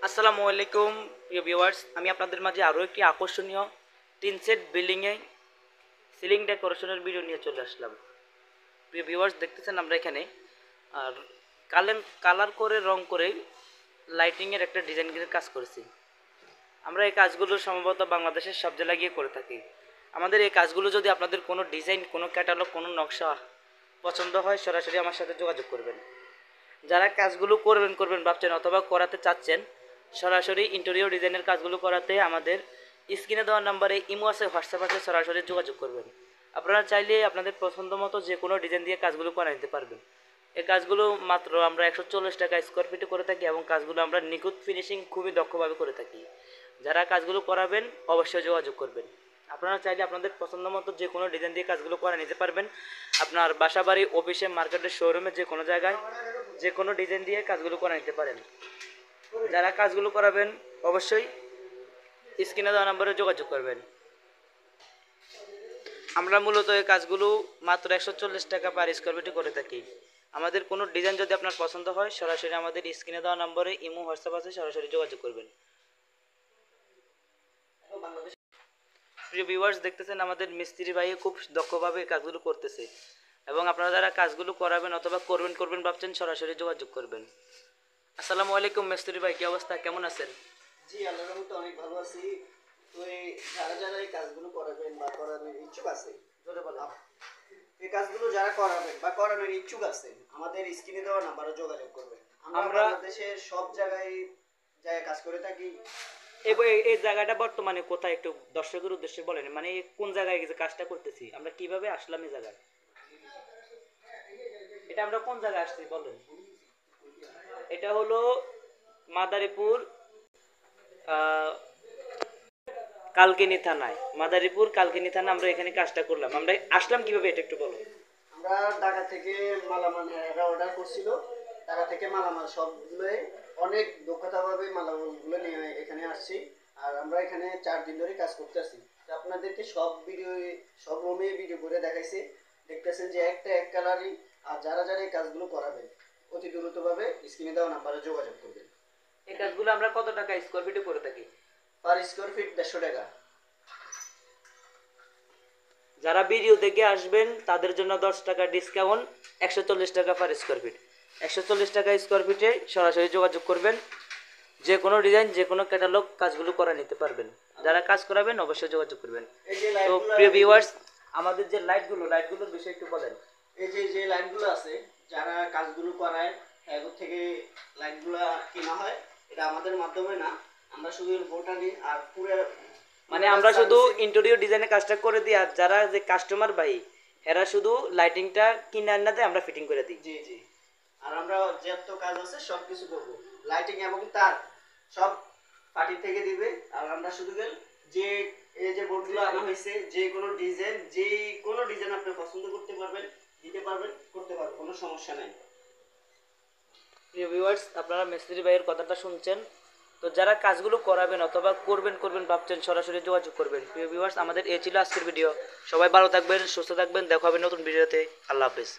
আসসালামু আলাইকুম প্রিয় ভিউয়ার্স, আমি আপনাদের মাঝে আরও একটি আকর্ষণীয় টিন সেট বিল্ডিংয়ে সিলিং ডেকোরেশনের ভিডিও নিয়ে চলে আসলাম। প্রিয় ভিউয়ার্স, দেখতেছেন আমরা এখানে আর কালার করে রং করে লাইটিংয়ের একটা ডিজাইনের কাজ করেছি। আমরা এই কাজগুলো সম্ভবত বাংলাদেশের সব জেলায় গিয়ে করে থাকি। আমাদের এই কাজগুলো যদি আপনাদের কোনো ডিজাইন, কোনো ক্যাটালগ, কোনো নকশা পছন্দ হয়, সরাসরি আমার সাথে যোগাযোগ করবেন। যারা কাজগুলো করবেন ভাবছেন অথবা করাতে চাচ্ছেন, সরাসরি ইন্টেরিয়র ডিজাইনের কাজগুলো করাতে আমাদের স্ক্রিনে দেওয়া নাম্বারে ইমো আছে, হোয়াটসঅ্যাপ আছে, সরাসরি যোগাযোগ করবেন। আপনারা চাইলে আপনাদের পছন্দ মতো যে কোনো ডিজাইন দিয়ে কাজগুলো করা নিতে পারবেন। এই কাজগুলো মাত্র আমরা 140 টাকা স্কোয়ার ফিটে করে থাকি এবং কাজগুলো আমরা নিখুঁত ফিনিশিং খুবই দক্ষভাবে করে থাকি। যারা কাজগুলো করাবেন অবশ্যই যোগাযোগ করবেন। আপনারা চাইলে আপনাদের পছন্দ মতো যে কোনো ডিজাইন দিয়ে কাজগুলো করে নিতে পারবেন। আপনার বাসা, বাড়ি, অফিসে, মার্কেটের, শোরুমে, যে কোনো জায়গায় যে কোনো ডিজাইন দিয়ে কাজগুলো করে নিতে পারেন। যারা কাজগুলো করাবেন অবশ্যই স্ক্রিনে দেওয়া নম্বরে যোগাযোগ করবেন। আমরা মূলত এই কাজগুলো মাত্র 140 টাকা পার স্কোয়ার ফিটে করে থাকি। আমাদের কোনো ডিজাইন যদি আপনার পছন্দ হয়, সরাসরি আমাদের স্ক্রিনে দেওয়া নম্বরে ইমো, হোয়াটসঅ্যাপ আছে, সরাসরি যোগাযোগ করবেন। প্রিয় ভিউয়ার্স, দেখতেছেন আমাদের মিস্ত্রি ভাই খুব দক্ষভাবে কাজগুলো করতেছে এবং আপনারা যারা কাজগুলো করাবেন অথবা করবেন ভাবছেন, সরাসরি যোগাযোগ করবেন। আসসালামু আলাইকুম মিস্ত্রি ভাই, কি অবস্থা, কেমন আছেন? জি, আল্লাহর রহমতে অনেক ভালো আছি। তো যারা এই কাজগুলো করাবেন বা করানোর ইচ্ছুক আছে, এই কাজগুলো যারা করাবেন বা করানোর ইচ্ছুক আছে, আমাদের স্ক্রিনে দেওয়া নাম্বারে যোগাযোগ করবেন। আমরা বাংলাদেশের সব জায়গায় কাজ করে থাকি। এই জায়গাটা বর্তমানে কোথায়, একটু দর্শকের উদ্দেশ্যে বলেন, মানে কোন জায়গায় যে কাজটা করতেছি, আমরা কিভাবে আসলাম এই জায়গায়, এটা আমরা কোন জায়গায় আসছি বলেন। এটা হলো মাদারীপুর কালকিনি থানায়, মাদারীপুর কালকিনি থানা। আমরা এখানে কাজটা করলাম, আমরা আসলাম কিভাবে এটা একটু বলো। আমরা ঢাকা থেকে মালামাল অর্ডার করছিল, ঢাকা থেকে মালামাল সবগুলো অনেক দক্ষতাভাবে মালামালগুলো নিয়ে এখানে আসছি। আর আমরা এখানে 4 দিন ধরে কাজ করতে আসছি। আপনাদেরকে সব রুমে ভিডিও করে দেখাইছি, দেখতেছেন যে একটা এক কালারই। আর যারা এই কাজগুলো করাবেন অতি দ্রুতভাবে স্ক্রিনে দেওয়া নাম্বারে যোগাযোগ করবেন। এই কাজগুলো আমরা কত টাকা স্কোয়ার ফিটে করে থাকি? পার স্কোয়ার ফিট 150 টাকা। যারা ভিডিও দেখে আসবেন তাদের জন্য 10 টাকা ডিসকাউন্ট, 140 টাকা পার স্কোয়ার ফিট। 140 টাকা স্কোয়ার ফিটে সরাসরি যোগাযোগ করবেন। যে কোনো ডিজাইন, যে কোনো ক্যাটালগ কাজগুলো করা নিতে পারবেন। যারা কাজ করাবেন অবশ্যই যোগাযোগ করবেন। তো প্রিয় ভিউয়ার্স, আমাদের যে লাইটগুলোর বিষয়ে একটু বলেন। এই যে লাইটগুলো আছে, যারা কাজগুলো করায় এর থেকে লাইটগুলো কেনা হয়, এটা আমাদের মাধ্যমে না, আমরা শুধু ভোট আনি। আর পুরো মানে আমরা শুধু ইন্টেরিয়র ডিজাইনের কাজটা করে দিই, আর যারা যে কাস্টমার ভাই এরা শুধু লাইটিংটা কিনে আনা দেয়, আমরা ফিটিং করে দিই। জি জি। আর আমরা যত কাজ আছে সব কিছু করব, লাইটিং এবং তার সব পার্টি থেকে দিবে। আর আমরা শুধু যে এই যে বোর্ডগুলো আনা হয়েছে, যে কোনো ডিজাইন আপনি পছন্দ করতে পারবেন, দিতে পারবেন, করতে পারবেন, কোনো সমস্যা নাই। প্রিয় ভিউয়ার্স, আপনারা মিস্ত্রি ভাইয়ের কথাটা শুনছেন। তো যারা কাজগুলো করাবেন অথবা করবেন ভাবছেন, সরাসরি যোগাযোগ করবেন। প্রিয় ভিউয়ার্স, আমাদের এই ছিল আজকের ভিডিও। সবাই ভালো থাকবেন, সুস্থ থাকবেন, দেখা হবে নতুন ভিডিওতে। আল্লাহ হাফেজ।